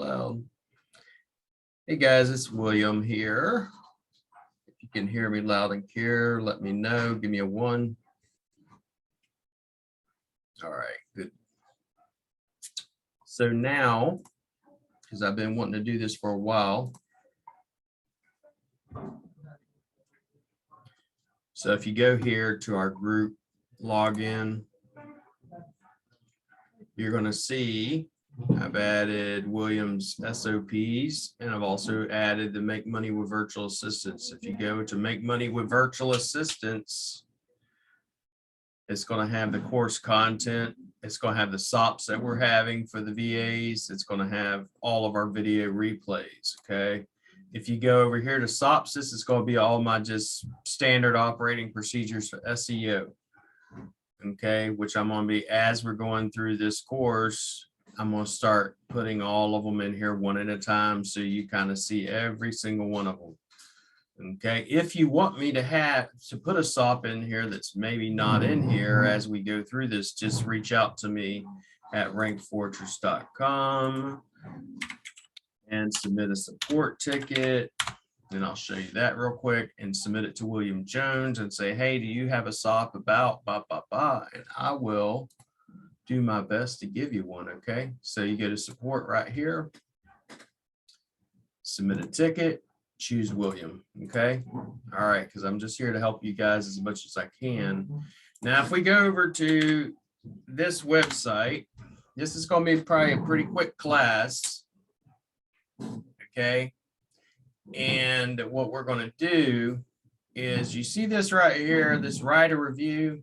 loud. Hey guys, it's William here. If you can hear me loud and clear, let me know. Give me a 1. All right, good. So now, because I've been wanting to do this for a while. So if you go here to our group login, you're going to see I've added William's SOPs, and I've also added the Make Money with Virtual Assistants. If you go to Make Money with Virtual Assistants, it's going to have the course content. It's going to have the SOPs that we're having for the VAs. It's going to have all of our video replays. Okay. If you go over here to SOPs, this is going to be all my just standard operating procedures for SEO. Okay, which I'm going to be, as we're going through this course, I'm going to start putting all of them in here one at a time, so you kind of see every single one of them. Okay, if you want me to put a SOP in here that's maybe not in here as we go through this, just reach out to me at rankfortress.com and submit a support ticket. And I'll show you that real quick, and submit it to William Jones and say, hey, do you have a SOP about blah, blah, blah? And I will do my best to give you one. Okay, so you go to support right here, submit a ticket, choose William. Okay, all right, because I'm just here to help you guys as much as I can. Now, if we go over to this website, this is going to be probably a pretty quick class. Okay. And what we're going to do is, you see this right here, this writer review.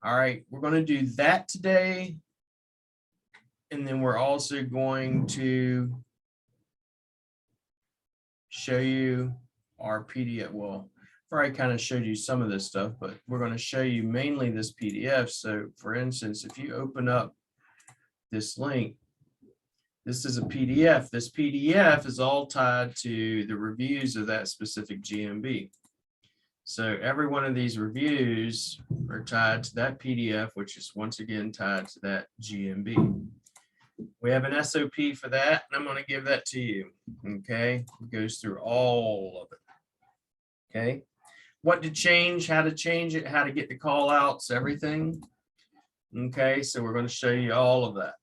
All right, we're going to do that today. And then we're also going to show you our PDF. Well, I've already kind of showed you some of this stuff, but we're going to show you mainly this PDF. So for instance, if you open up this link, this is a PDF. This PDF is all tied to the reviews of that specific GMB. So every one of these reviews are tied to that PDF, which is once again tied to that GMB. We have an SOP for that, and I'm going to give that to you. Okay, it goes through all of it. Okay, what to change, how to change it, how to get the call outs, everything. Okay, so we're going to show you all of that.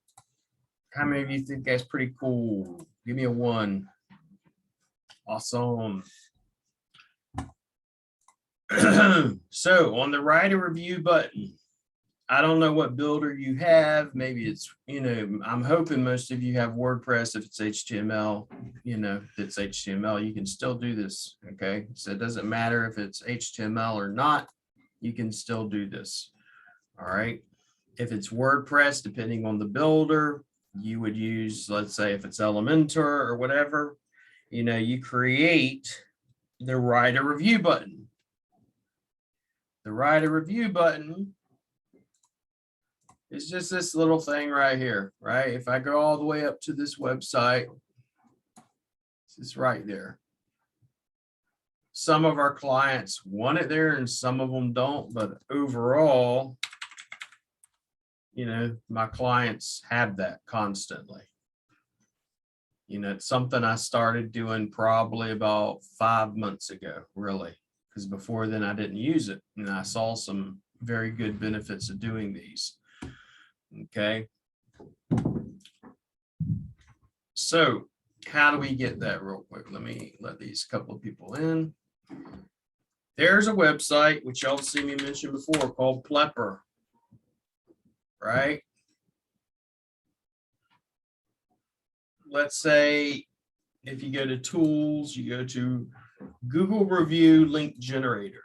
How many of you think that's pretty cool? Give me a 1. Awesome. So on the write a review button, I don't know what builder you have. Maybe it's, I'm hoping most of you have WordPress. If it's HTML, if it's HTML, you can still do this. Okay, so it doesn't matter if it's HTML or not, you can still do this. All right, if it's WordPress, depending on the builder, you would use, let's say if it's Elementor or whatever, you create the write a review button. The write a review button is just this little thing right here, right? If I go all the way up to this website, it's right there. Some of our clients want it there and some of them don't, but overall, my clients have that constantly. It's something I started doing probably about 5 months ago, really, because before then I didn't use it. And I saw some very good benefits of doing these. Okay. So how do we get that real quick? Let me let these couple of people in. There's a website, which y'all see me mention before, called Plepper. Right? Let's say if you go to tools, you go to Google Review Link Generator.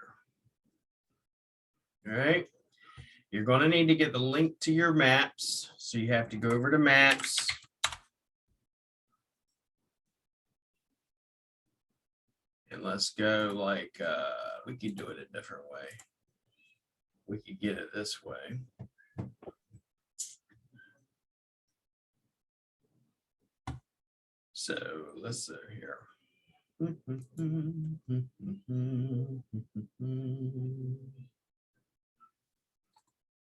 All right. You're going to need to get the link to your maps. So you have to go over to maps. And let's go like, we could do it a different way. We could get it this way. So let's see here.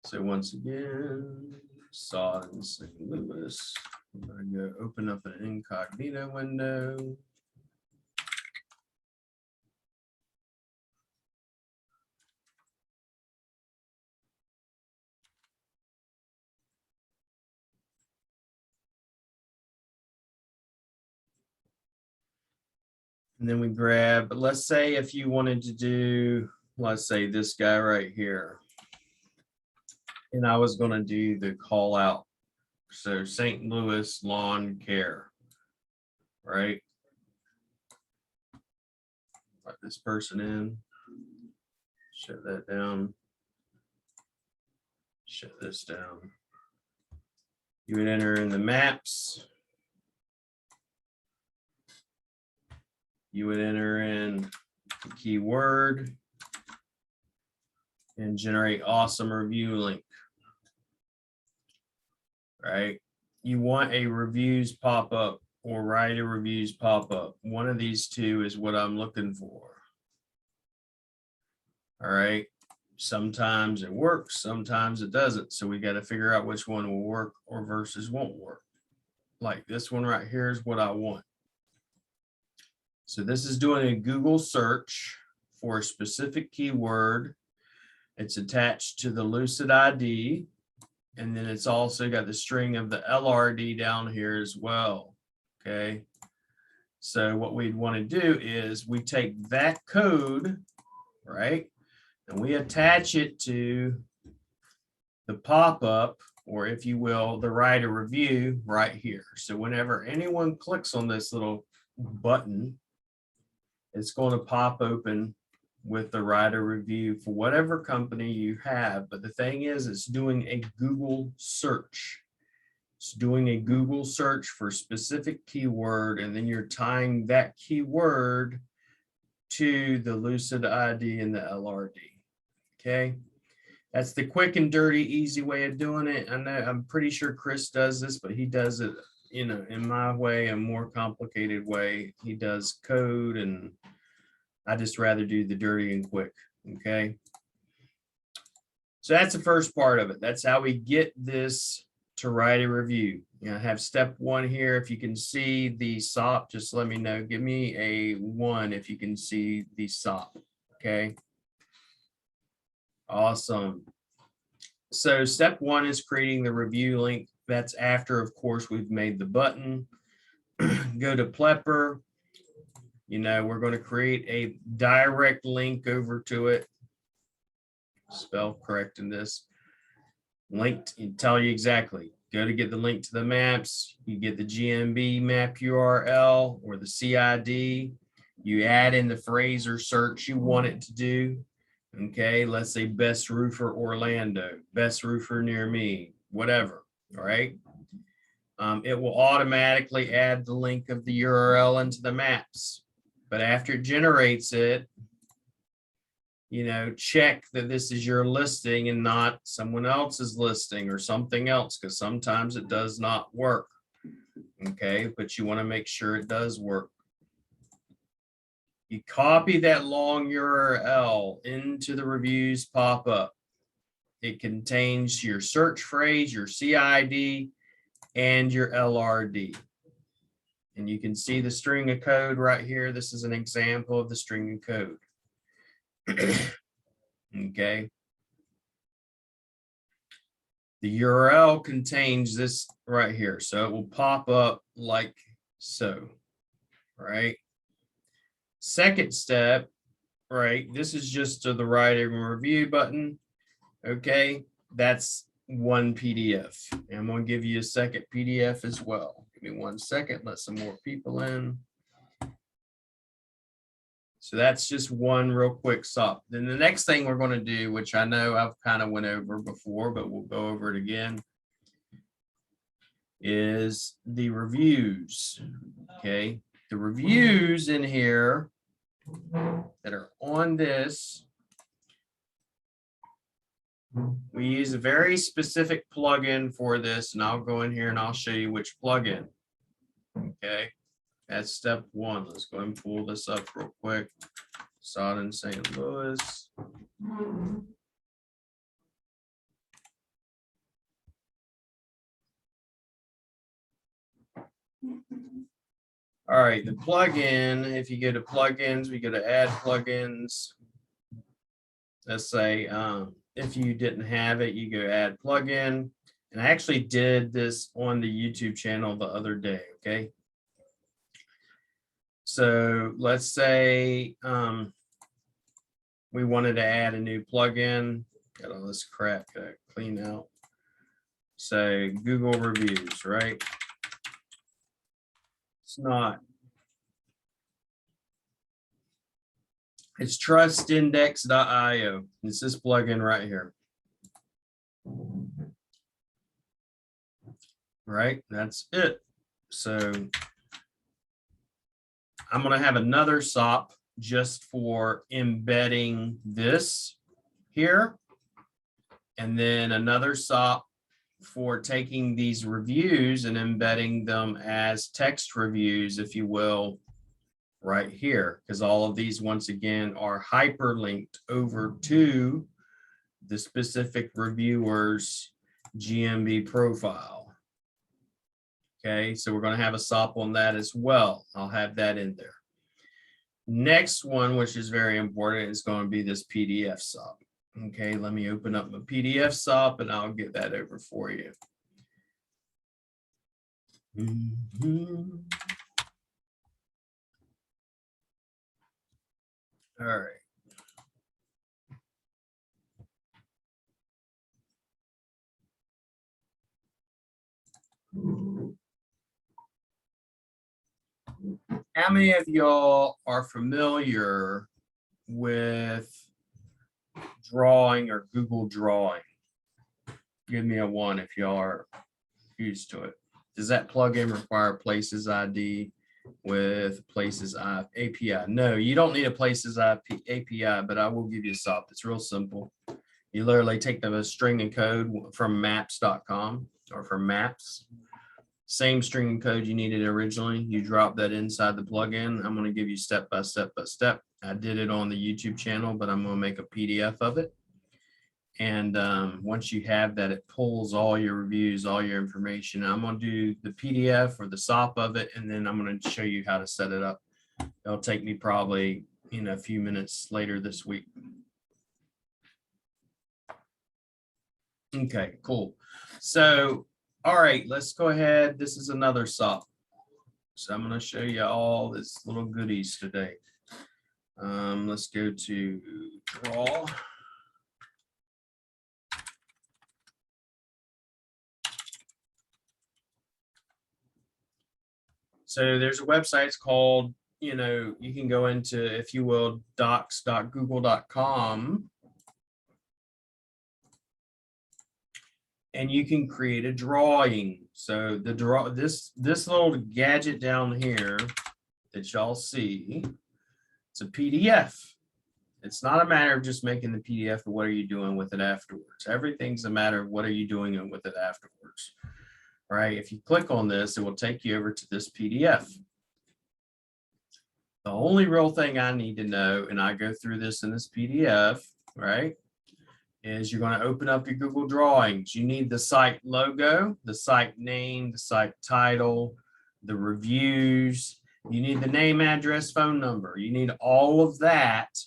So once again, saw it in St. Louis. I'm going to go open up an incognito window. And then we grab, but let's say if you wanted to do, let's say this guy right here. And I was going to do the call out. So St. Louis lawn care, right? Let this person in, shut that down, shut this down. You would enter in the maps. You would enter in the keyword and generate awesome review link, right? You want a reviews pop-up or write a reviews pop-up. One of these two is what I'm looking for. All right. Sometimes it works, sometimes it doesn't. So we got to figure out which one will work or versus won't work. Like this one right here is what I want. So this is doing a Google search for a specific keyword. It's attached to the Lucid ID. And then it's also got the string of the LRD down here as well. Okay. So what we'd want to do is we take that code, right? And we attach it to the pop-up, or if you will, the write a review right here. So whenever anyone clicks on this little button, it's going to pop open with the write a review for whatever company you have. But the thing is, it's doing a Google search. It's doing a Google search for a specific keyword, and then you're tying that keyword to the Lucid ID and the LRD. Okay. That's the quick and dirty, easy way of doing it. I know, I'm pretty sure Chris does this, but he does it, you know, in my way, a more complicated way. He does code, and I just rather do the dirty and quick. Okay. So that's the first part of it. That's how we get this to write a review. You know, I have step one here. If you can see the SOP, just let me know. Give me a 1 if you can see the SOP. Okay. Awesome. So step one is creating the review link. That's after, of course, we've made the button. Go to Plepper. You know, we're going to create a direct link over to it. Spell correct in this. Linked, tell you exactly. Go to get the link to the maps. You get the GMB map URL or the CID. You add in the phrase or search you want it to do. Okay, let's say best roofer Orlando, best roofer near me, whatever. All right. It will automatically add the link of the URL into the maps. But after it generates it, you know, check that this is your listing and not someone else's listing or something else, because sometimes it does not work. Okay, but you want to make sure it does work. You copy that long URL into the reviews pop-up. It contains your search phrase, your CID, and your LRD. And you can see the string of code right here. This is an example of the string of code. Okay. The URL contains this right here. So it will pop up like so, right? Second step, right? This is just to the write a review button. Okay, that's one PDF. And I'm going to give you a second PDF as well. Give me 1 second, let some more people in. So that's just one real quick SOP. Then the next thing we're going to do, which I know I've kind of went over before, but we'll go over it again, is the reviews. Okay, the reviews in here that are on this, we use a very specific plugin for this, and I'll go in here and I'll show you which plugin. Okay, that's step one. Let's go and pull this up real quick. Saw it in St. Louis. All right, the plugin, if you go to plugins, we go to add plugins. Let's say if you didn't have it, you go add plugin. And I actually did this on the YouTube channel the other day, okay? So let's say we wanted to add a new plugin. Got all this crap to clean out. So Google reviews, right? It's not. It's trustindex.io. It's this plugin right here. Right, that's it. So I'm going to have another SOP just for embedding this here. And then another SOP for taking these reviews and embedding them as text reviews, if you will, right here, because all of these, once again, are hyperlinked over to the specific reviewer's GMB profile. Okay, so we're going to have a SOP on that as well. I'll have that in there. Next one, which is very important, is going to be this PDF SOP. Okay, let me open up my PDF SOP and I'll get that over for you. All right. How many of y'all are familiar with drawing or Google Drawing? Give me a 1 if y'all are used to it. Does that plugin require Places ID with Places API? No, you don't need a Places API, but I will give you a SOP. It's real simple. You literally take the string and code from maps.com or from Maps. Same string and code you needed originally. You drop that inside the plugin. I'm going to give you step by step by step. I did it on the YouTube channel, but I'm going to make a PDF of it. And once you have that, it pulls all your reviews, all your information. I'm going to do the PDF or the SOP of it, and then I'm going to show you how to set it up. It'll take me probably a few minutes later this week. Okay, cool. So, all right, let's go ahead. This is another SOP. So I'm going to show you all this little goodies today. Let's go to draw. So there's a website, it's called, you can go into, if you will, docs.google.com. And you can create a drawing. So this little gadget down here that y'all see, it's a PDF. It's not a matter of just making the PDF, but what are you doing with it afterwards? Everything's a matter of what are you doing with it afterwards, right? If you click on this, it will take you over to this PDF. The only real thing I need to know, and I go through this in this PDF, right, is you're going to open up your Google Drawings. You need the site logo, the site name, the site title, the reviews. You need the name, address, phone number. You need all of that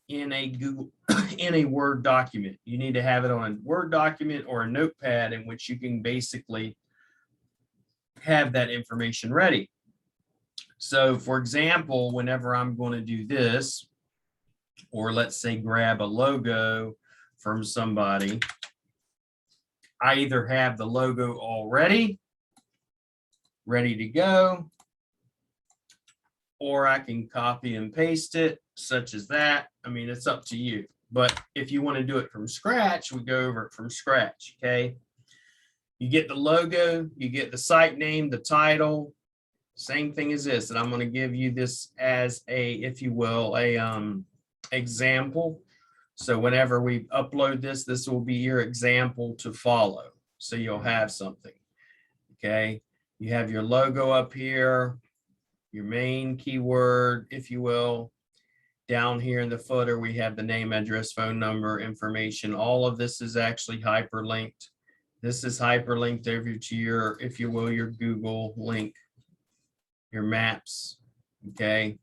in a Google, in a Word document. You need to have it on a Word document or a notepad in which you can basically have that information ready. So for example, whenever I'm going to do this, or let's say grab a logo from somebody, I either have the logo already ready to go, or I can copy and paste it, such as that. I mean, it's up to you. But if you want to do it from scratch, we go over it from scratch, okay? You get the logo, you get the site name, the title, same thing as this. And I'm going to give you this as a, if you will, a example. So whenever we upload this, this will be your example to follow. So you'll have something, okay? You have your logo up here, your main keyword, if you will. Down here in the footer, we have the name, address, phone number, information. All of this is actually hyperlinked. This is hyperlinked over to your, if you will, your Google link your maps, okay?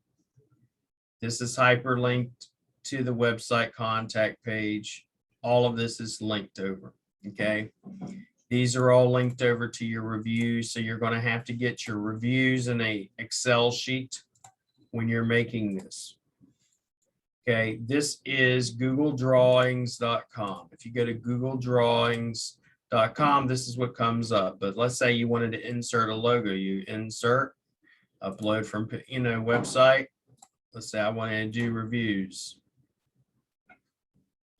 This is hyperlinked to the website contact page. All of this is linked over, okay? These are all linked over to your reviews, so you're going to have to get your reviews in a Excel sheet when you're making this. Okay, this is googledrawings.com. If you go to googledrawings.com, this is what comes up. But let's say you wanted to insert a logo. You insert, upload from, website. Let's say I wanted to do reviews.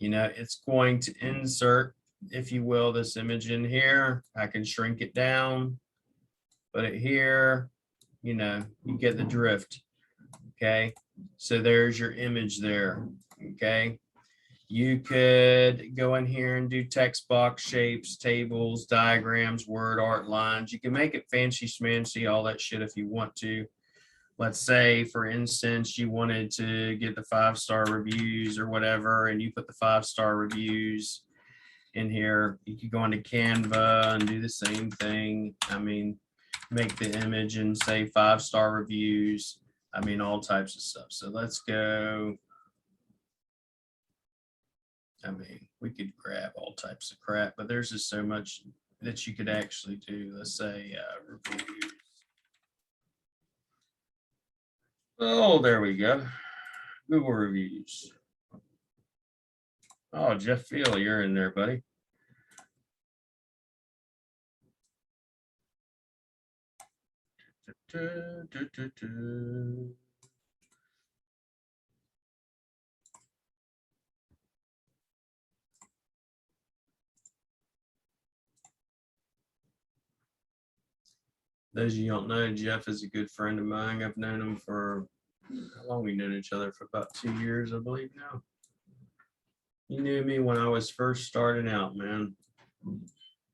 It's going to insert, if you will, this image in here. I can shrink it down, put it here, you get the drift. Okay, so there's your image there. Okay, you could go in here and do text box shapes, tables, diagrams, word art, lines. You can make it fancy schmancy, all that shit if you want to. Let's say, for instance, you wanted to get the 5-star reviews or whatever, and you put the 5-star reviews in here. You could go into Canva and do the same thing. I mean, make the image and say 5-star reviews. I mean, all types of stuff. So let's go. I mean, we could grab all types of crap, but there's just so much that you could actually do. Let's say reviews. Oh, there we go. Google reviews. Oh, Jeff Field, you're in there, buddy. Those of you who don't know, Jeff is a good friend of mine. I've known him for, how long we known each other? For about 2 years, I believe now. He knew me when I was first starting out, man.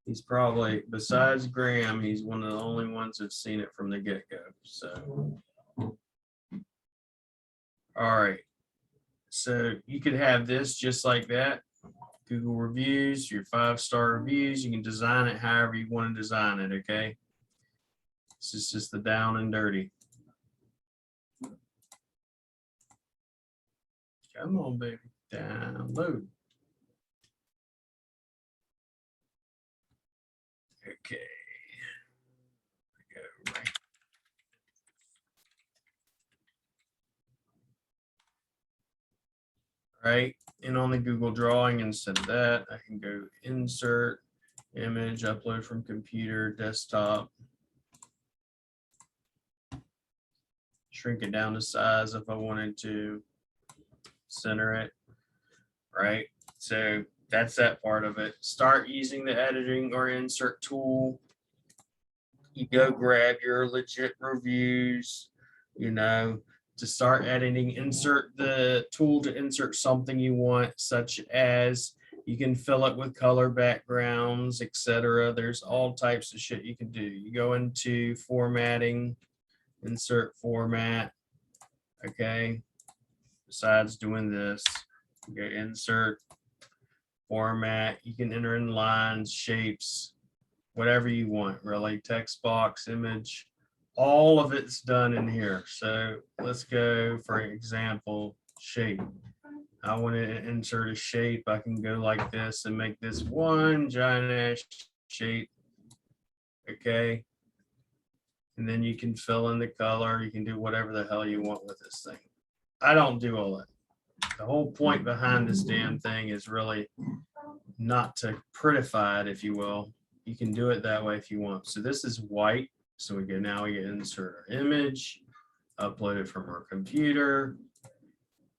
He's probably, besides Graham, he's one of the only ones that's seen it from the get-go. So, all right. So you could have this just like that. Google reviews, your 5-star reviews. You can design it however you want to design it, okay? This is just the down and dirty. Come on, baby. Download. Okay. Go right. Right. And on the Google Drawing, instead of that, I can go insert, image, upload from computer, desktop. Shrink it down to size if I wanted to. Center it. Right. So that's that part of it. Start using the editing or insert tool. You go grab your legit reviews, to start editing, insert the tool to insert something you want, such as you can fill it with color backgrounds, etc. There's all types of shit you can do. You go into formatting, insert format. Okay. Besides doing this, you go insert format. You can enter in lines, shapes, whatever you want, really. Text box, image, all of it's done in here. So let's go, for example, shape. I want to insert a shape. I can go like this and make this one giant ass shape. Okay. And then you can fill in the color. You can do whatever the hell you want with this thing. I don't do all that. The whole point behind this damn thing is really not to prettify it, if you will. You can do it that way if you want. So this is white. So we go, now we insert our image, upload it from our computer,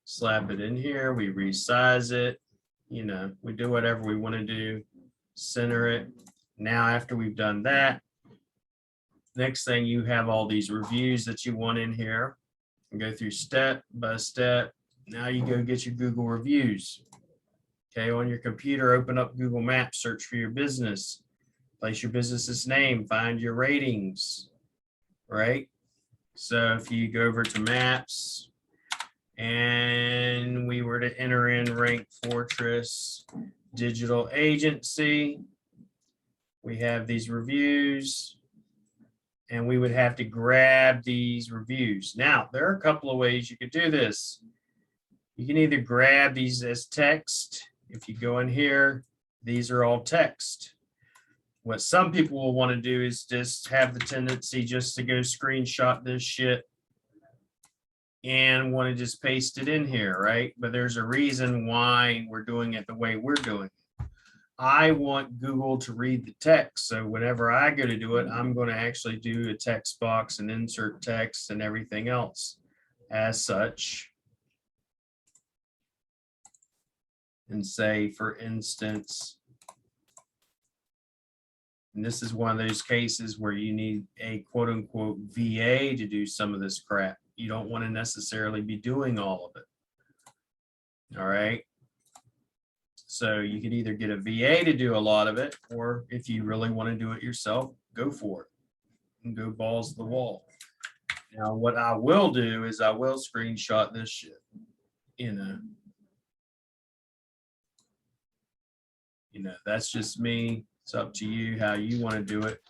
slap it in here. We resize it. We do whatever we want to do, center it. Now, after we've done that, next thing, you have all these reviews that you want in here. And go through step by step. Now you go get your Google reviews. Okay, on your computer, open up Google Maps, search for your business, place your business's name, find your ratings, right? So if you go over to Maps and we were to enter in Rank Fortress Digital Agency, we have these reviews. and we would have to grab these reviews. Now, there are a couple of ways you could do this. You can either grab these as text. If you go in here, these are all text. What some people will want to do is just have the tendency just to go screenshot this shit and want to just paste it in here, right? But there's a reason why we're doing it the way we're doing it. I want Google to read the text. So whenever I go to do it, I'm going to actually do a text box and insert text and everything else as such. And say, for instance, and this is one of those cases where you need a quote unquote VA to do some of this crap. You don't want to necessarily be doing all of it. All right. So you could either get a VA to do a lot of it, or if you really want to do it yourself, go for it and go balls to the wall. Now, what I will do is I will screenshot this shit, you know, that's just me. It's up to you how you want to do it.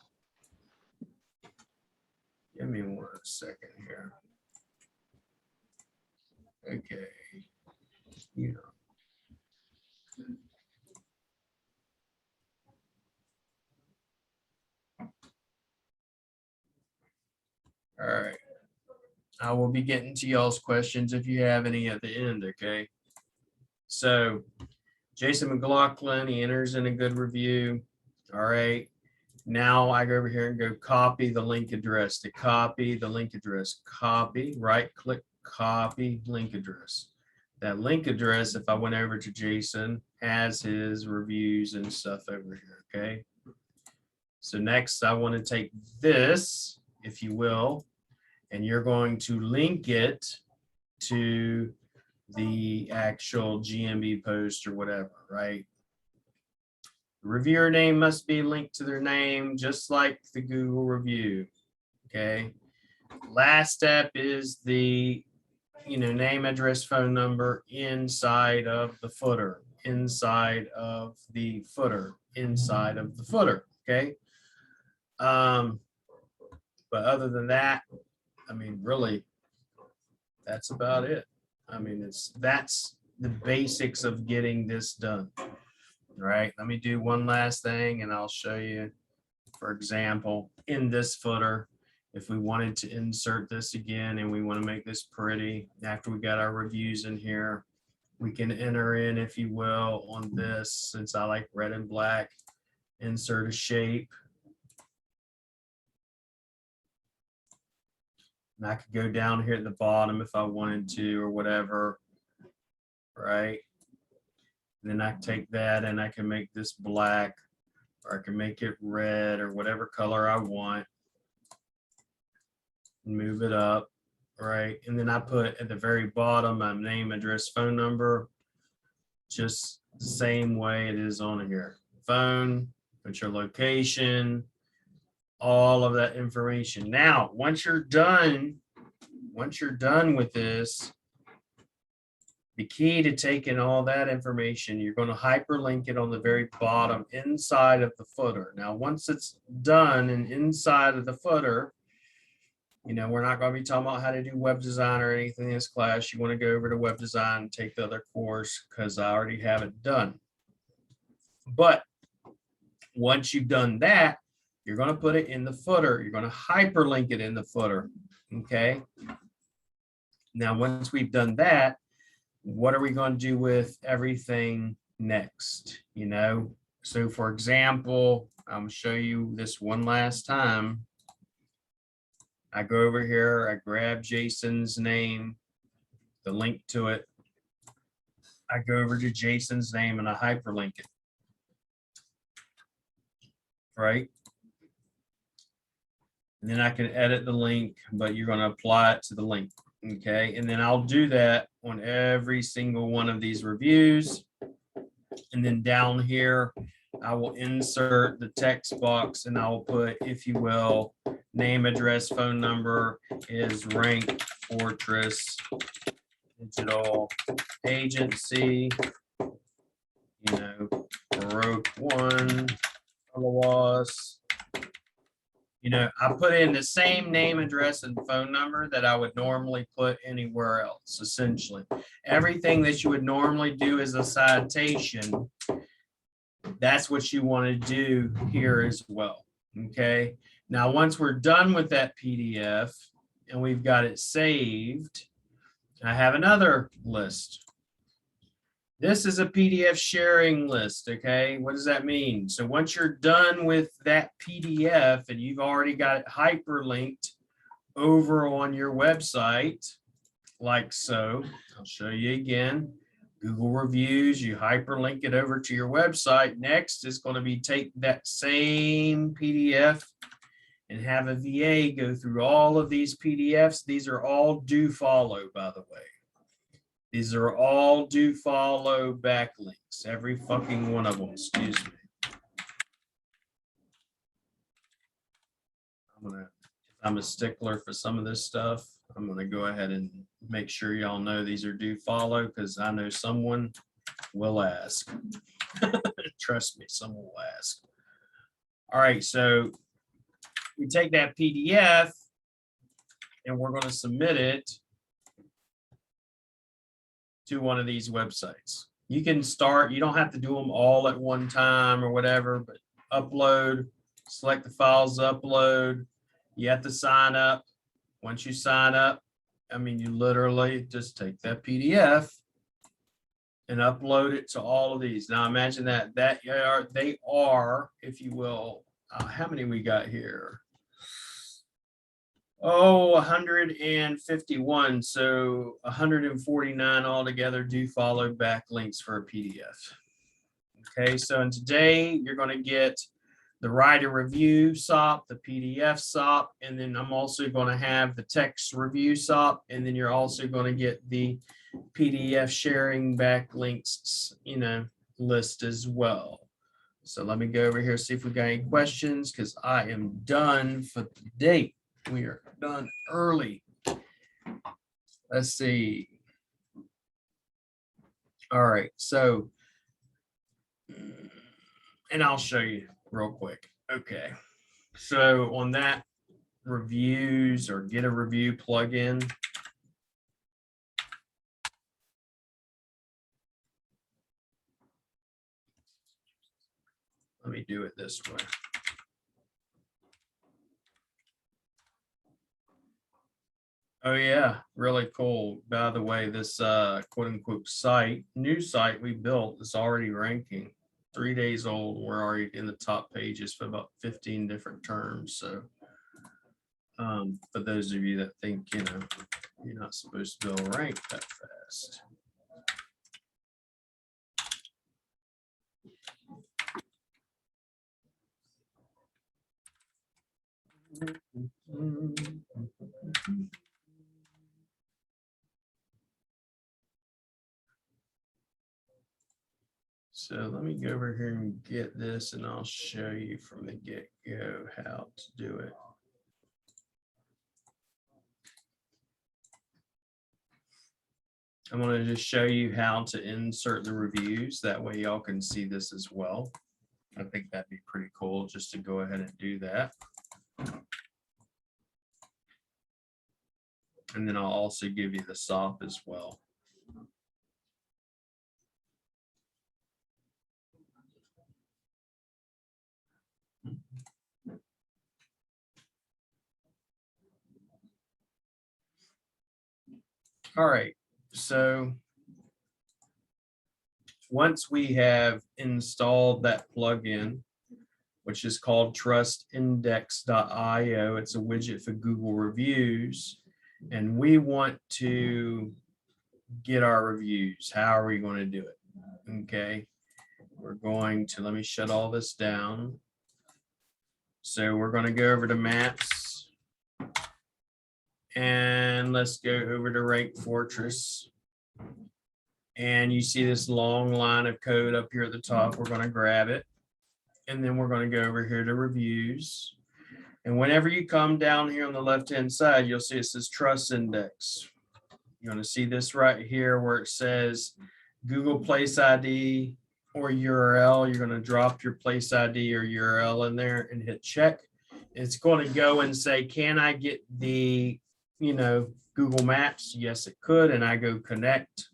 Give me 1 second here. Okay. You know. All right. I will be getting to y'all's questions if you have any at the end, okay? So Jason McLaughlin, he enters in a good review. All right. Now I go over here and go copy the link address. To copy the link address, copy, right click, copy link address. That link address, if I went over to Jason, has his reviews and stuff over here, okay? So next I want to take this, if you will, and you're going to link it to the actual GMB post or whatever, right? The reviewer name must be linked to their name, just like the Google review, okay? Last step is the, name, address, phone number inside of the footer, inside of the footer, inside of the footer, okay? But other than that, really, that's about it. That's the basics of getting this done. All right, let me do one last thing and I'll show you, for example, in this footer, if we wanted to insert this again and we want to make this pretty, after we got our reviews in here, we can enter in, if you will, on this, since I like red and black, insert a shape. And I could go down here at the bottom if I wanted to or whatever, right? And then I take that and I can make this black, or I can make it red or whatever color I want. Move it up, right? And then I put at the very bottom my name, address, phone number, just the same way it is on here. Phone, put your location, all of that information. Now, once you're done with this, the key to taking all that information, you're going to hyperlink it on the very bottom inside of the footer. Now, once it's done and inside of the footer, we're not going to be talking about how to do web design or anything in this class. You want to go over to web design and take the other course because I already have it done. But once you've done that, you're going to put it in the footer. You're going to hyperlink it in the footer. Okay. Now, once we've done that, what are we going to do with everything next? So for example, I'm going to show you this one last time. I go over here, I grab Jason's name, the link to it. I go over to Jason's name and I hyperlink it. Right? And then I can edit the link, but you're going to apply it to the link. Okay. And then I'll do that on every single one of these reviews. And then down here, I will insert the text box and I will put, if you will, name, address, phone number is Rank Fortress Digital Agency, Baroque 1, Alawas, You know, I put in the same name, address, and phone number that I would normally put anywhere else, essentially. Everything that you would normally do as a citation, that's what you want to do here as well. Okay. Now, once we're done with that PDF and we've got it saved, I have another list. This is a PDF sharing list, okay? What does that mean? So once you're done with that PDF and you've already got it hyperlinked over on your website, like so, I'll show you again. Google reviews, you hyperlink it over to your website. Next is going to be take that same PDF and have a VA go through all of these PDFs. These are all do follow, by the way. These are all do follow backlinks, every fucking one of them, excuse me. I'm a stickler for some of this stuff. I'm gonna go ahead and make sure y'all know these are do follow because I know someone will ask. Trust me, someone will ask. All right, so we take that PDF and we're gonna submit it to one of these websites. You can start, you don't have to do them all at one time or whatever, but upload, select the files, upload. You have to sign up. Once you sign up, I mean, you literally just take that PDF and upload it to all of these. Now imagine that they are, if you will, how many we got here? Oh, 151. So 149 altogether do follow backlinks for a PDF. Okay, so and today you're going to get the writer review SOP, the PDF SOP, and then I'm also going to have the text review SOP, and then you're also going to get the PDF sharing backlinks, list as well. So let me go over here, see if we got any questions, because I am done for the day. We are done early. Let's see. All right, so, and I'll show you real quick. Okay, so on that reviews or get a review plugin, let me do it this way. Oh yeah, really cool. By the way, this quote unquote new site we built is already ranking. 3 days old. We're already in the top pages for about 15 different terms. So for those of you that think, you're not supposed to be able to rank that fast. So let me go over here and get this, and I'll show you from the get-go how to do it. I'm going to just show you how to insert the reviews. That way y'all can see this as well. I think that'd be pretty cool just to go ahead and do that. And then I'll also give you the SOP as well. All right, so once we have installed that plugin, which is called trustindex.io, it's a widget for Google reviews, and we want to get our reviews. How are we going to do it? Okay, we're going to, let me shut all this down. So we're going to go over to maps. And let's go over to Rank Fortress. And you see this long line of code up here at the top. We're going to grab it. And then we're going to go over here to reviews. And whenever you come down here on the left-hand side, you'll see it says Trust Index. You're going to see this right here where it says Google Place ID or URL. You're going to drop your Place ID or URL in there and hit check. It's going to go and say, can I get the, Google Maps? Yes, it could. And I go connect.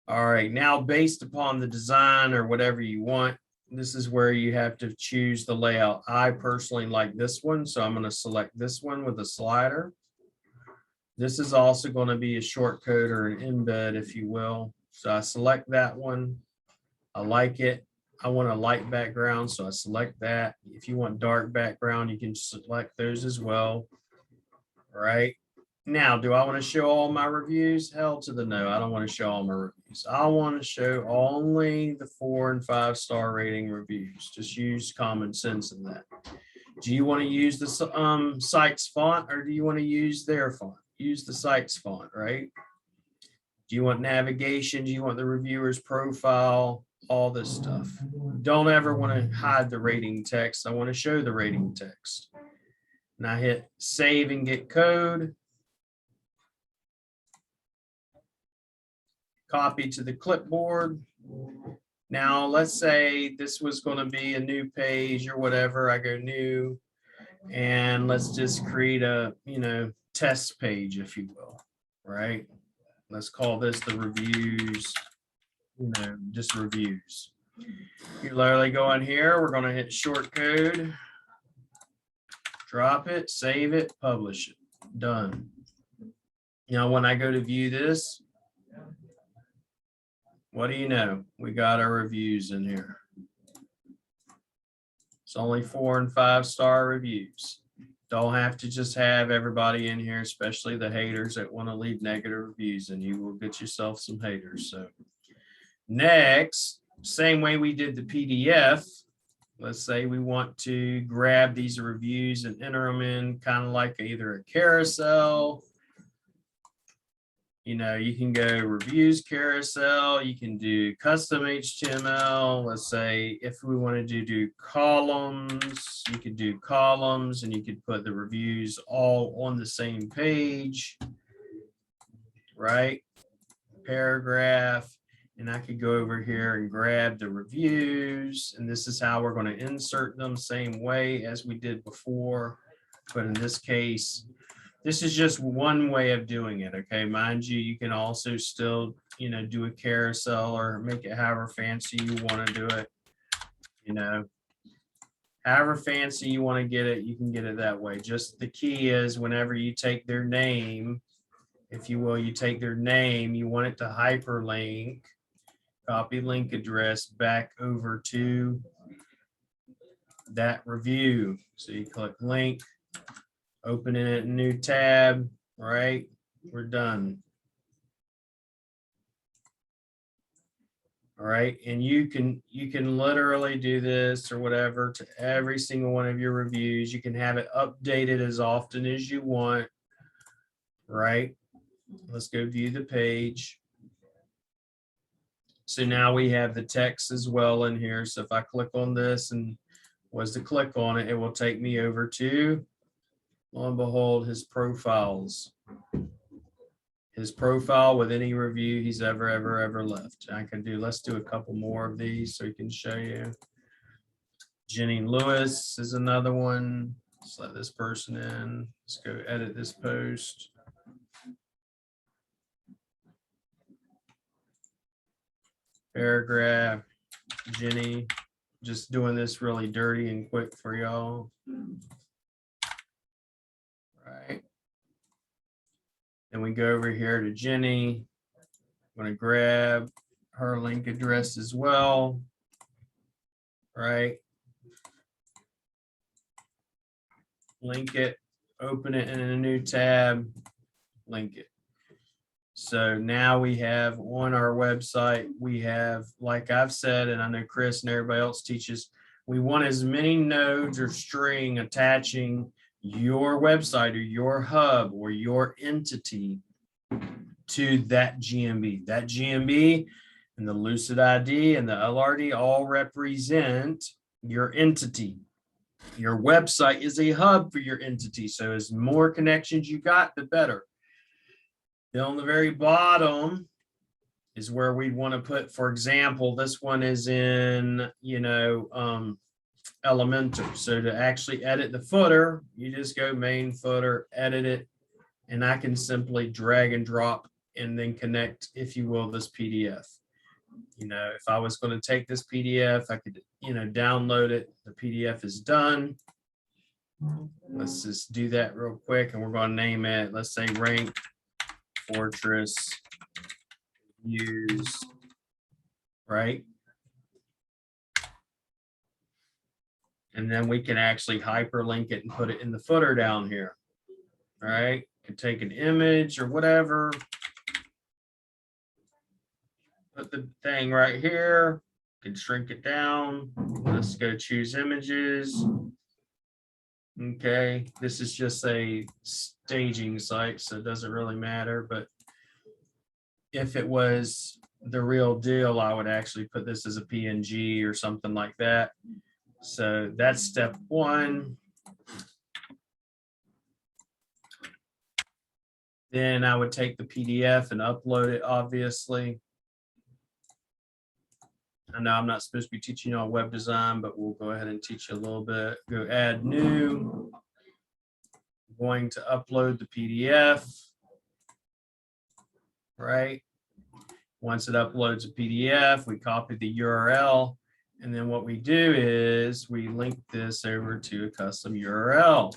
All right, now based upon the design or whatever you want, this is where you have to choose the layout. I personally like this one, so I'm going to select this one with a slider. This is also going to be a short code or an embed, if you will. So I select that one. I like it. I want a light background, so I select that. If you want dark background, you can select those as well. All right. Now, do I want to show all my reviews? Hell to the no. I don't want to show all my reviews. I want to show only the 4 and 5 star rating reviews. Just use common sense in that. Do you want to use the site's font, or do you want to use their font? Use the site's font, right? Do you want navigation? Do you want the reviewer's profile? All this stuff. Don't ever want to hide the rating text. I want to show the rating text. And I hit save and get code. Copy to the clipboard. Now, let's say this was going to be a new page or whatever. I go new, and let's just create a, test page, if you will, right? Let's call this the reviews, just reviews. You literally go in here. We're going to hit short code, drop it, save it, publish it. Done. Now, when I go to view this, what do you know? We got our reviews in here. It's only 4 and 5 star reviews. Don't have to just have everybody in here, especially the haters that want to leave negative reviews, and you will get yourself some haters. So next, same way we did the PDF. Let's say we want to grab these reviews and enter them in kind of like either a carousel. You can go reviews carousel, you can do custom HTML. Let's say if we wanted to do columns, you could do columns and you could put the reviews all on the same page, right? Paragraph, and I could go over here and grab the reviews, and this is how we're going to insert them same way as we did before. But in this case, this is just one way of doing it, okay? Mind you, you can also still, do a carousel or make it however fancy you want to do it. However fancy you want to get it, you can get it that way. Just the key is whenever you take their name, if you will, you take their name, you want it to hyperlink, copy link address back over to that review. So you click link, open it in a new tab, right? We're done. All right, and you can literally do this or whatever to every single one of your reviews. You can have it updated as often as you want, right? Let's go view the page. So now we have the text as well in here. So if I click on this and was to click on it, it will take me over to, lo and behold, his profiles. His profile with any review he's ever left. I can do, let's do a couple more of these so he can show you. Jenny Lewis is another one. Let's let this person in. Let's go edit this post. Paragraph, Jenny, just doing this really dirty and quick for y'all. Right. Then we go over here to Jenny. I'm going to grab her link address as well. Right. Link it, open it in a new tab, link it. So now we have on our website, we have, like I've said, and I know Chris and everybody else teaches, we want as many nodes or string attaching your website or your hub or your entity to that GMB. That GMB and the Lucid ID and the LRD all represent your entity. Your website is a hub for your entity. So as more connections you got, the better. Then on the very bottom, is where we'd want to put, for example, this one is in, Elementor. So to actually edit the footer, you just go main footer, edit it, and I can simply drag and drop and then connect, if you will, this PDF. If I was going to take this PDF, I could, download it. The PDF is done. Let's just do that real quick, and we're going to name it, let's say Rank Fortress Use, right? And then we can actually hyperlink it and put it in the footer down here. All right, could take an image or whatever. Put the thing right here, can shrink it down. Let's go choose images. Okay, this is just a staging site, so it doesn't really matter. But if it was the real deal, I would actually put this as a PNG or something like that. So that's step one. Then I would take the PDF and upload it, obviously. I know I'm not supposed to be teaching you on web design, but we'll go ahead and teach you a little bit. Go add new. I'm going to upload the PDF, right? Once it uploads a PDF, we copy the URL. And then what we do is we link this over to a custom URL.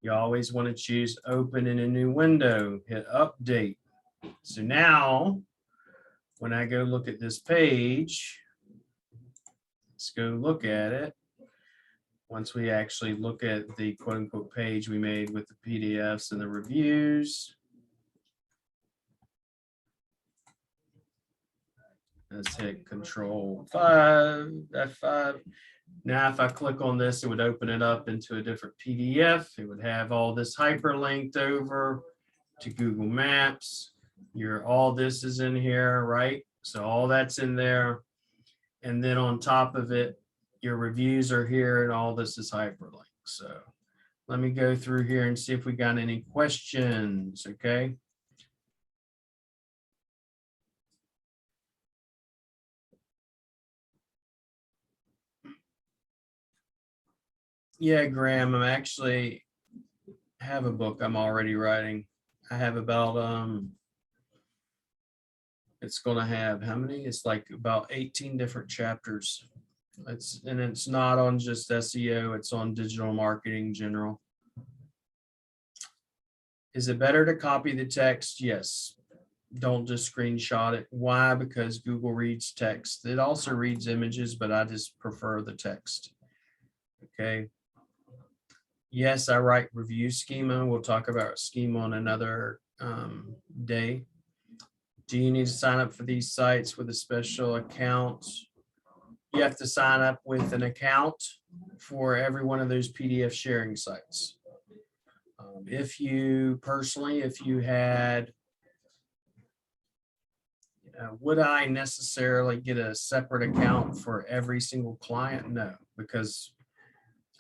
You always want to choose open in a new window, hit update. So now, when I go look at this page, let's go look at it. Once we actually look at the quote unquote page we made with the PDFs and the reviews. Let's hit Control 5, F5. Now, if I click on this, it would open it up into a different PDF. It would have all this hyperlinked over to Google Maps. All this is in here, right? So all that's in there. And then on top of it, your reviews are here and all this is hyperlinked. So let me go through here and see if we got any questions, okay? Yeah, Graham, I'm actually have a book I'm already writing. I have about, it's going to have how many? It's like about 18 different chapters. It's not on just SEO, it's on digital marketing general. Is it better to copy the text? Yes. Don't just screenshot it. Why? Because Google reads text. It also reads images, but I just prefer the text. Okay. Yes, I write review schema. We'll talk about schema on another day. Do you need to sign up for these sites with a special account? You have to sign up with an account for every one of those PDF sharing sites. If you had, would I necessarily get a separate account for every single client? No, because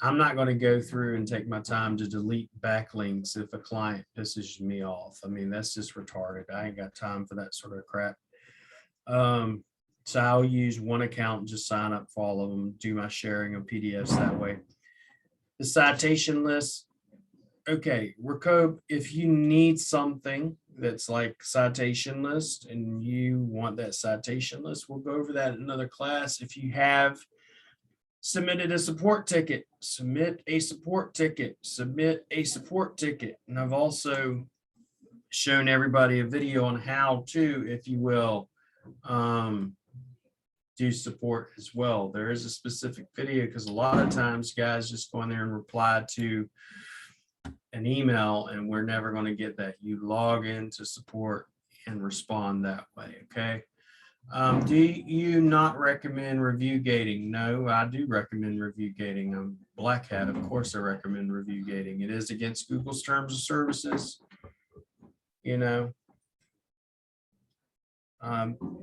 I'm not going to go through and take my time to delete backlinks if a client pisses me off. I mean, that's just retarded. I ain't got time for that sort of crap. So I'll use one account and just sign up for all of them, do my sharing of PDFs that way. The citation list. Okay, Rakob, if you need something that's like citation list and you want that citation list, we'll go over that in another class. If you have submitted a support ticket, submit a support ticket, submit a support ticket. And I've also shown everybody a video on how to, if you will, do support as well. There is a specific video because a lot of times guys just go in there and reply to an email and we're never going to get that. You log into support and respond that way, okay? Do you not recommend review gating? No, I do recommend review gating. I'm Black Hat, of course I recommend review gating. It is against Google's terms of services,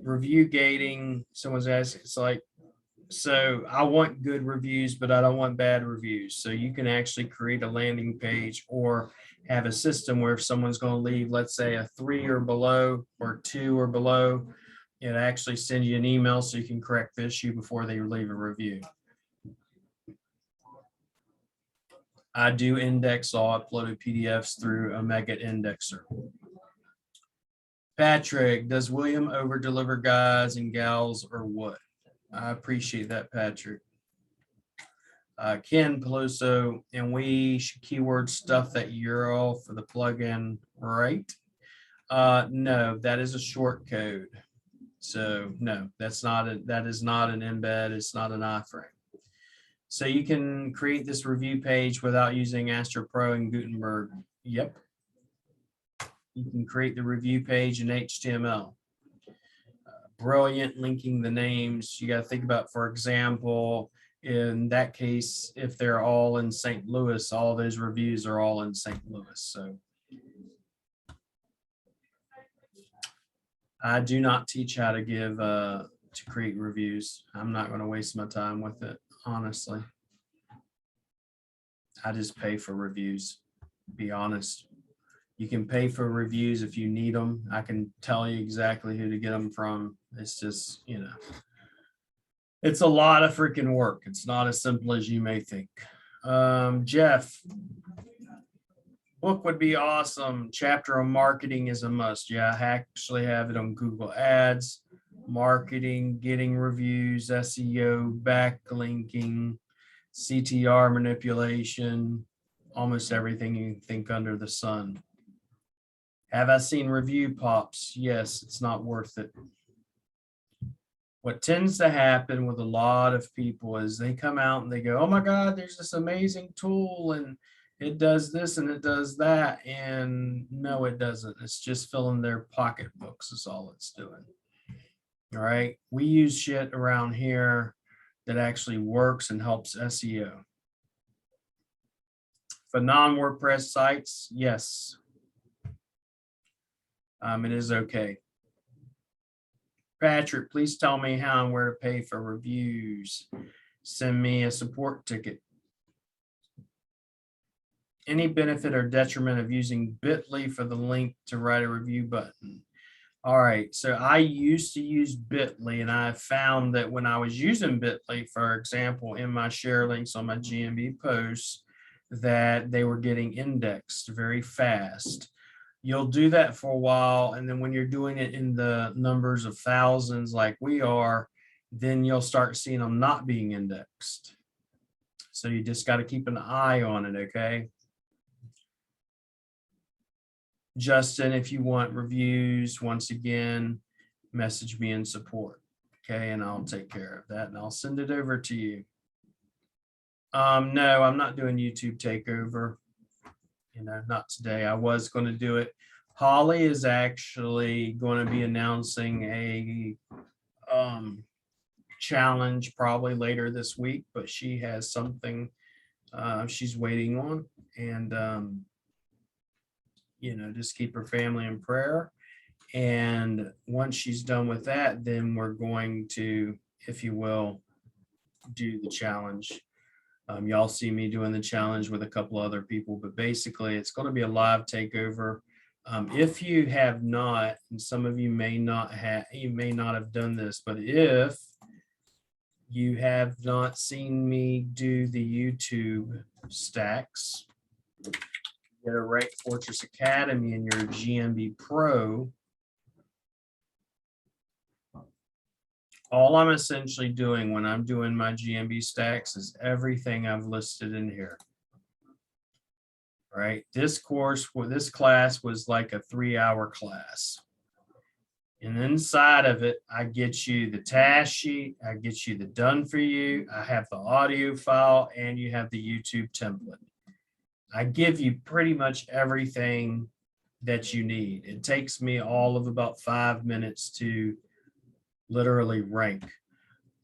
review gating, someone's asking, it's like, so I want good reviews, but I don't want bad reviews. So you can actually create a landing page or have a system where if someone's going to leave, let's say a 3 or below or 2 or below, It actually sends you an email so you can correct the issue before they leave a review. I do index all uploaded PDFs through a mega indexer. Patrick, does William over deliver guys and gals or what? I appreciate that, Patrick. Ken Peluso, and we should keyword stuff that URL for the plugin, right? No, that is a short code. So no, that is not an embed. It's not an iframe. So you can create this review page without using Astro Pro and Gutenberg. Yep. You can create the review page in HTML. Brilliant linking the names. You got to think about, for example, in that case, if they're all in St. Louis, all those reviews are all in St. Louis. So I do not teach how to give to create reviews. I'm not going to waste my time with it, honestly. I just pay for reviews, be honest. You can pay for reviews if you need them. I can tell you exactly who to get them from. It's just, you know, it's a lot of freaking work. It's not as simple as you may think. Jeff, book would be awesome. Chapter on marketing is a must. Yeah, I actually have it on Google Ads, marketing, getting reviews, SEO, backlinking, CTR manipulation, almost everything you can think under the sun. Have I seen review pops? Yes, it's not worth it. What tends to happen with a lot of people is they come out and they go, oh my God, there's this amazing tool and it does this and it does that. And no, it doesn't. It's just filling their pocketbooks is all it's doing. All right. We use shit around here that actually works and helps SEO. For non-WordPress sites, yes. It is okay. Patrick, please tell me how and where to pay for reviews. Send me a support ticket. Any benefit or detriment of using Bitly for the link to write a review button? All right, so I used to use Bitly, and I found that when I was using Bitly, for example, in my share links on my GMB posts, that they were getting indexed very fast. You'll do that for a while, and then when you're doing it in the numbers of thousands like we are, then you'll start seeing them not being indexed. So you just got to keep an eye on it, okay? Justin, if you want reviews, once again, message me in support, okay? And I'll take care of that, and I'll send it over to you. No, I'm not doing YouTube takeover. You know, not today. I was going to do it. Holly is actually going to be announcing a challenge probably later this week, but she has something she's waiting on. And, you know, just keep her family in prayer. And once she's done with that, then we're going to, if you will, do the challenge. Y'all see me doing the challenge with a couple other people, but basically it's going to be a live takeover. If you have not, and some of you may not have done this, but if you have not seen me do the YouTube stacks, get a Rank Fortress Academy in your GMB Pro, all I'm essentially doing when I'm doing my GMB stacks is everything I've listed in here. Right? This class was like a 3-hour class. And inside of it, I get you the task sheet, I get you the done for you, I have the audio file, and you have the YouTube template. I give you pretty much everything that you need. It takes me all of about 5 minutes to literally rank.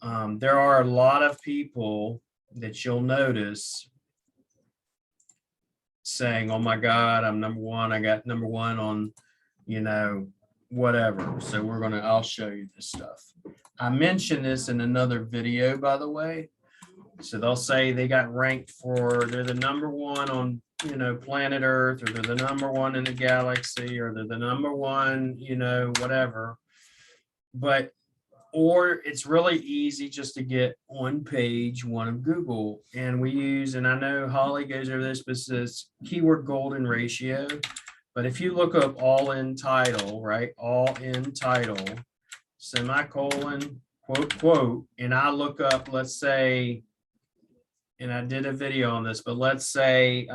There are a lot of people that you'll notice saying, oh my God, I'm number one. I got number one on, you know, whatever. So I'll show you this stuff. I mentioned this in another video, by the way. So they'll say they got ranked they're the number one on, you know, planet Earth, or they're the number one in the galaxy, or they're the number one, you know, whatever. but or it's really easy just to get on page one of Google. And we use, and I know Holly goes over this, but it's keyword golden ratio. But if you look up all in title, right? All in title, semicolon, quote, quote, and I look up, let's say, and I did a video on this, but let's say,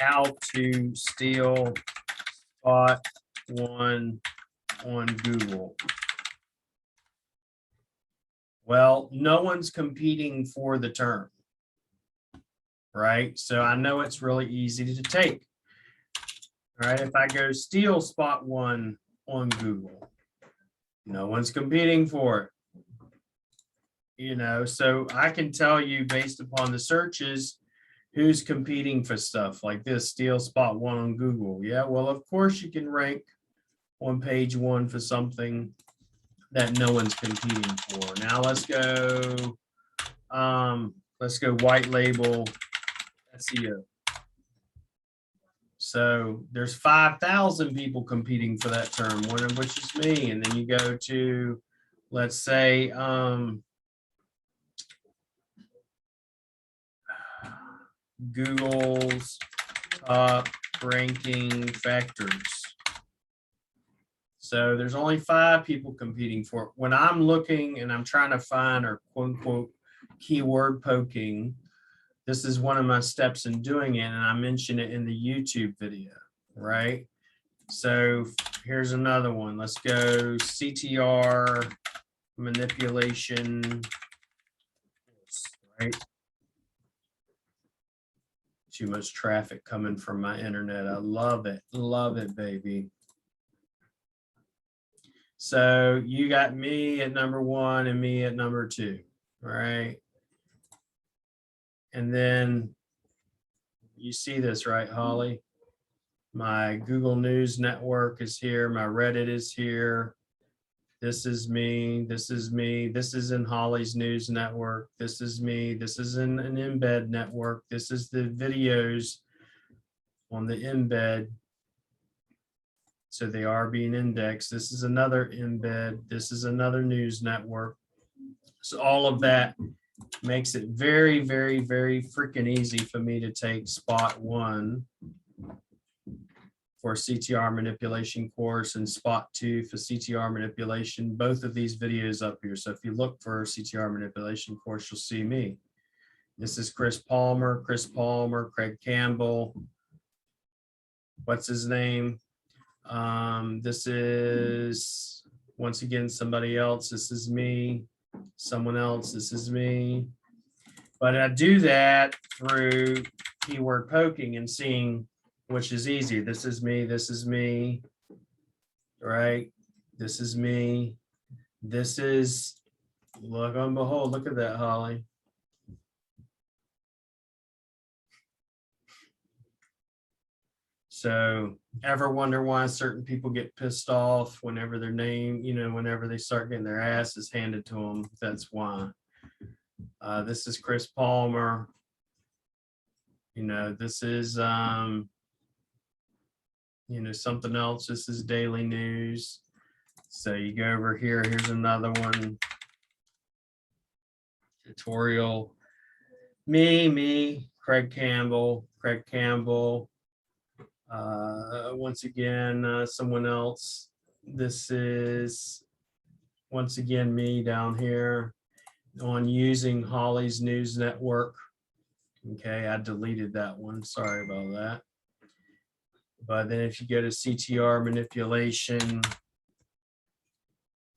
how to steal spot one on Google. Well, no one's competing for the term, right? So I know it's really easy to take. All right, if I go steal spot one on Google, no one's competing for it. You know, so I can tell you based upon the searches, who's competing for stuff like this, steal spot one on Google. Yeah, well, of course you can rank on page one for something that no one's competing for. Now let's go white label SEO. So there's 5,000 people competing for that term, one of which is me. And then you go to, let's say, Google's top ranking factors. So there's only 5 people competing for it. When I'm looking and I'm trying to find or quote unquote keyword poking, this is one of my steps in doing it. And I mentioned it in the YouTube video, right? So here's another one. Let's go CTR manipulation, right? Too much traffic coming from my internet. I love it, baby. So you got me at number 1 and me at number 2, right? And then you see this, right, Holly? My Google News Network is here. My Reddit is here. This is me. This is me. This is in Holly's News Network. This is me. This is in an embed network. This is the videos on the embed. So they are being indexed. This is another embed. This is another news network. So all of that makes it very, very, very freaking easy for me to take spot 1 for CTR manipulation course and spot 2 for CTR manipulation. Both of these videos up here. So if you look for CTR manipulation course, you'll see me. This is Chris Palmer, Craig Campbell. What's his name? This is, once again, somebody else. This is me. Someone else. This is me. But I do that through keyword poking and seeing which is easier. This is me. This is me. Right? This is me. This is, look on behold, look at that, Holly. So ever wonder why certain people get pissed off whenever their name, you know, whenever they start getting their asses handed to them? That's why. This is Chris Palmer. You know, this is, you know, something else. This is daily news. So you go over here. Here's another one. Tutorial. Me, Craig Campbell. Once again, someone else. This is once again me down here on using Holly's News Network. Okay, I deleted that one. Sorry about that. But then if you go to CTR manipulation,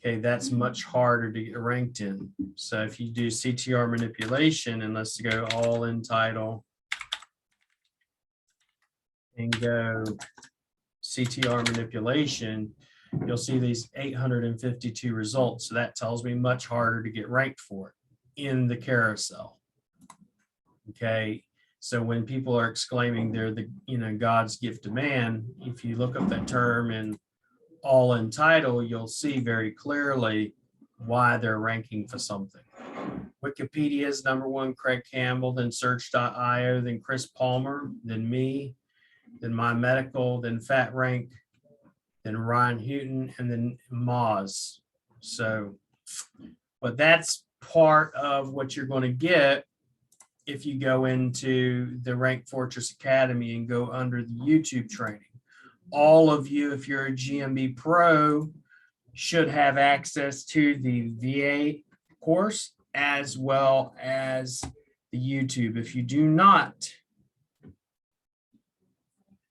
okay, that's much harder to get ranked in. So if you do CTR manipulation, and let's go all in title, and go CTR manipulation, you'll see these 852 results. So that tells me much harder to get ranked for it in the carousel. Okay, so when people are exclaiming they're the, you know, God's gift to man, if you look up that term in all in title, you'll see very clearly why they're ranking for something. Wikipedia is number 1, Craig Campbell, then search.io, then Chris Palmer, then me. then My Medical, then Fat Rank, then Ryan Houghton, and then Moz. So, but that's part of what you're going to get if you go into the Rank Fortress Academy and go under the YouTube training. All of you, if you're a GMB Pro, should have access to the VA course as well as the YouTube. If you do not,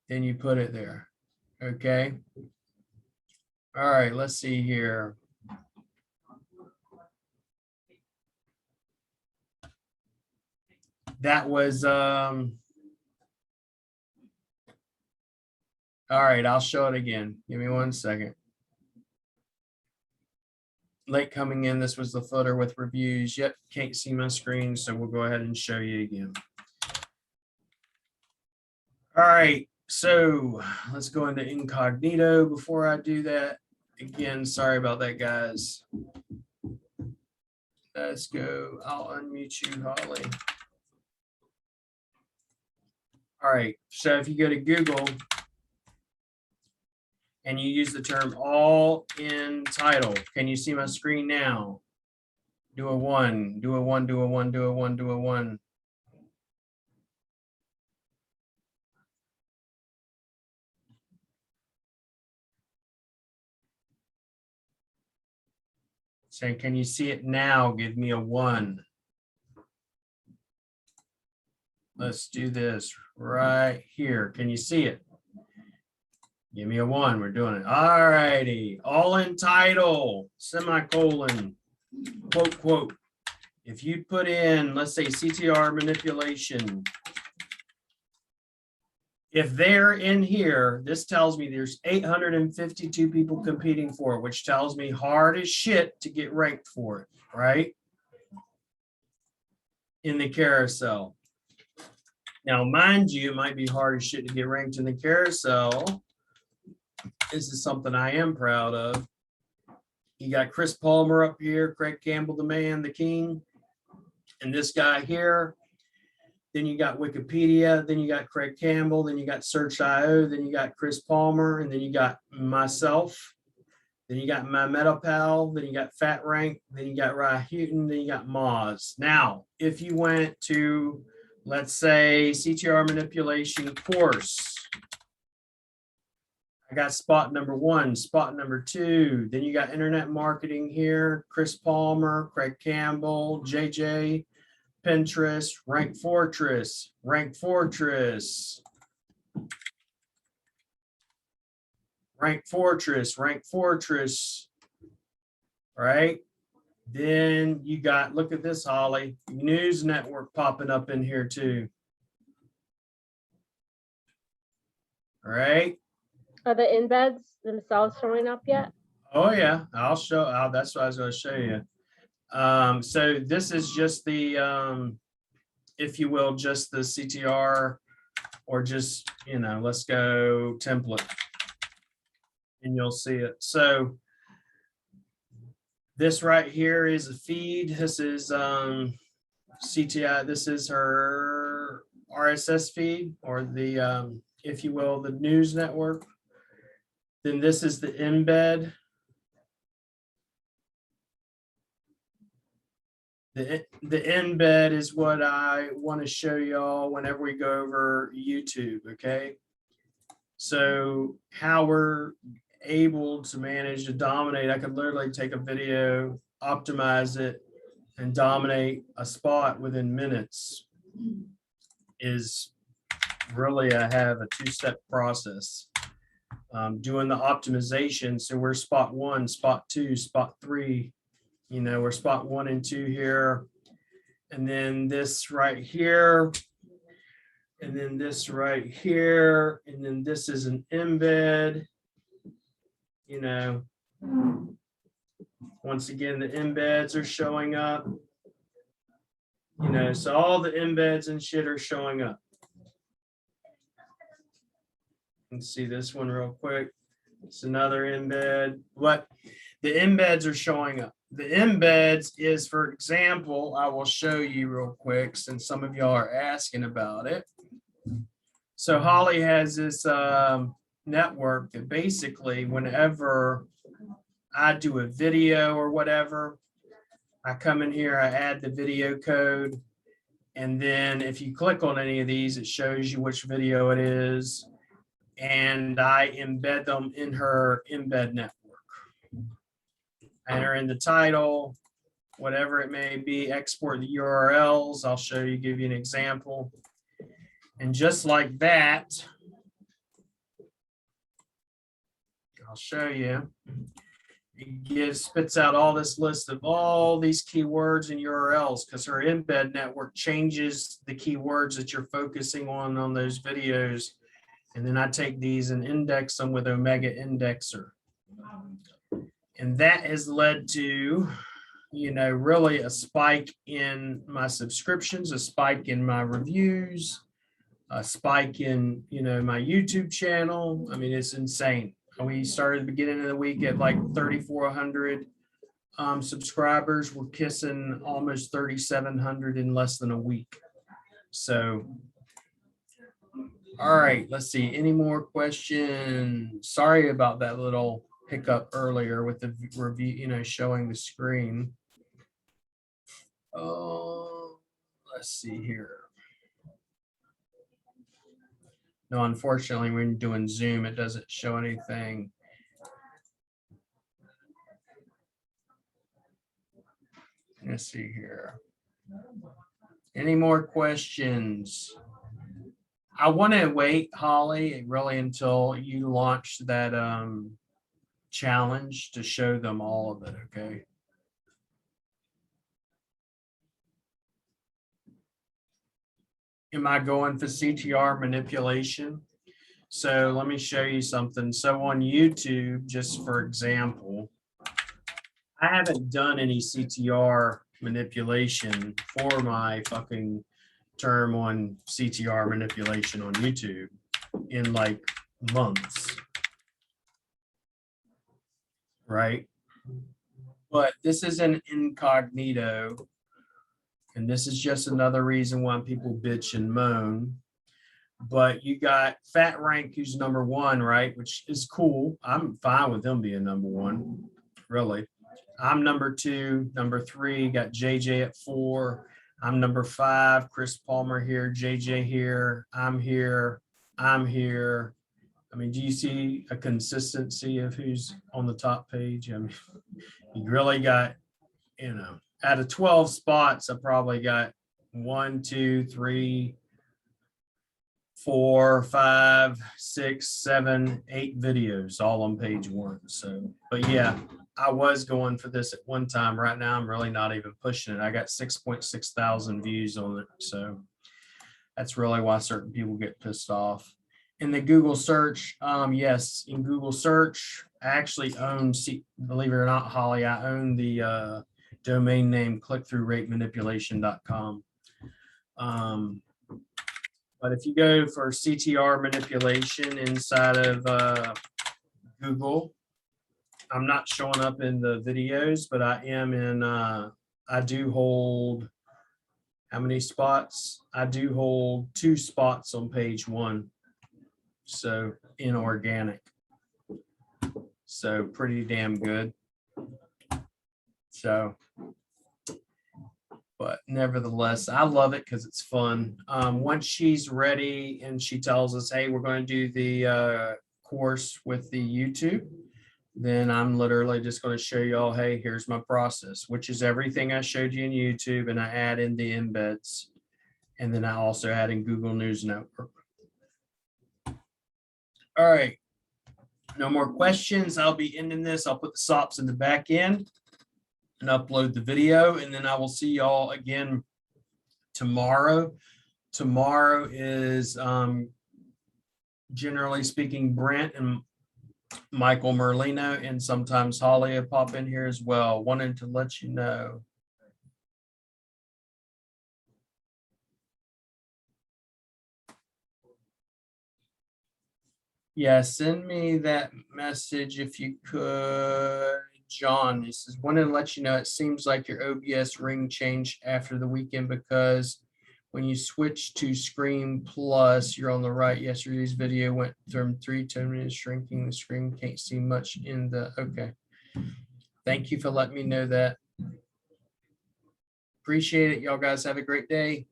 then you put it there. Okay. All right, let's see here. That was all right, I'll show it again. Give me 1 second. Late coming in, this was the footer with reviews. Yep, can't see my screen, so we'll go ahead and show you again. All right, so let's go into incognito. Before I do that, again, sorry about that, guys. Let's go. I'll unmute you, Holly. All right, so if you go to Google and you use the term all in title, can you see my screen now? Do a one, do a one, do a one, do a one, do a one. Say, can you see it now? Give me a one. Let's do this right here. Can you see it? Give me a one. We're doing it. All righty. All in title, semicolon, quote, quote. If you put in, let's say CTR manipulation, if they're in here, this tells me there's 852 people competing for it, which tells me hard as shit to get ranked for it, right? In the carousel. Now, mind you, it might be hard as shit to get ranked in the carousel. This is something I am proud of. You got Chris Palmer up here, Craig Campbell, the man, the king, and this guy here. Then you got Wikipedia, then you got Craig Campbell, then you got Search.io, then you got Chris Palmer, and then you got myself, then you got My MetaPal, then you got Fat Rank, then you got Ryan Houghton, then you got Moz. Now, if you went to, let's say, CTR manipulation course, I got spot number one, spot number two, then you got internet marketing here, Chris Palmer, Craig Campbell, JJ, Pinterest, Rank Fortress, Rank Fortress, Rank Fortress, Rank Fortress, right? Then you got, look at this, Holly, News Network popping up in here too. All right. Are the embeds themselves showing up yet? Oh yeah, I'll show, that's what I was going to show you. So this is just the, if you will, just the CTR, or just, you know, let's go template, and you'll see it. So this right here is a feed. This is CTI. This is her RSS feed, or the, if you will, the news network. Then this is the embed. The embed is what I want to show y'all whenever we go over YouTube, okay? So how we're able to manage to dominate, I could literally take a video, optimize it, and dominate a spot within minutes. Is really, I have a two-step process. Doing the optimization, so we're spot one, spot two, spot three. You know, we're spot 1 and 2 here, and then this right here, and then this right here, and then this is an embed. You know, once again, the embeds are showing up. You know, so all the embeds and shit are showing up. Let's see this one real quick. It's another embed. What the embeds are showing up. The embeds is, for example, I will show you real quick since some of y'all are asking about it. So Holly has this network that basically whenever I do a video or whatever, I come in here, I add the video code. And then if you click on any of these, it shows you which video it is. And I embed them in her embed network. Enter in the title, whatever it may be, export the URLs. I'll show you, give you an example. And just like that, I'll show you. It spits out all this list of all these keywords and URLs because her embed network changes the keywords that you're focusing on those videos. And then I take these and index them with Omega Indexer. And that has led to, really a spike in my subscriptions, a spike in my reviews, a spike in, my YouTube channel. I mean, it's insane. We started at the beginning of the week at like 3,400 subscribers. We're kissing almost 3,700 in less than a week. So, all right, let's see. Any more questions? Sorry about that little hiccup earlier with the review, showing the screen. Let's see here. No, unfortunately, when you're doing Zoom, it doesn't show anything. Let's see here. Any more questions? I want to wait, Holly, really until you launch that challenge to show them all of it, okay? Am I going for CTR manipulation? So let me show you something. So on YouTube, just for example, I haven't done any CTR manipulation for my fucking term on CTR manipulation on YouTube in like months, right? But this is an incognito. And this is just another reason why people bitch and moan. But you got Fat Rank, who's number one, right? Which is cool. I'm fine with them being number one, really. I'm number two. Number three, got JJ at 4. I'm number 5. Chris Palmer here, JJ here. I'm here. I'm here. I mean, do you see a consistency of who's on the top page? I mean, you really got, out of 12 spots, I probably got 1, 2, 3, 4, 5, 6, 7, 8 videos all on page 1. So, but yeah, I was going for this at one time. Right now, I'm really not even pushing it. I got 6.6 thousand views on it. So that's really why certain people get pissed off. In the Google search, yes, in Google search, I actually own, believe it or not, Holly, I own the domain name click-through-rate-manipulation.com. But if you go for CTR manipulation inside of Google, I'm not showing up in the videos, but I am in, I do hold, how many spots? I do hold 2 spots on page 1. So inorganic. So pretty damn good. So, but nevertheless, I love it because it's fun. Once she's ready and she tells us, hey, we're going to do the course with the YouTube, then I'm literally just going to show you all, hey, here's my process, which is everything I showed you in YouTube, and I add in the embeds. And then I also add in Google News Network. All right. No more questions. I'll be ending this. I'll put the SOPs in the back end and upload the video, and then I will see y'all again tomorrow. Tomorrow is generally speaking Brent and Michael Merlino, and sometimes Holly will pop in here as well. Wanted to let you know. Yeah, send me that message if you could. John, he says, wanted to let you know, it seems like your OBS ring changed after the weekend because When you switch to screen plus, you're on the right. Yesterday's video went from 10 minutes shrinking the screen. Can't see much in the, okay. Thank you for letting me know that. Appreciate it. Y'all guys have a great day.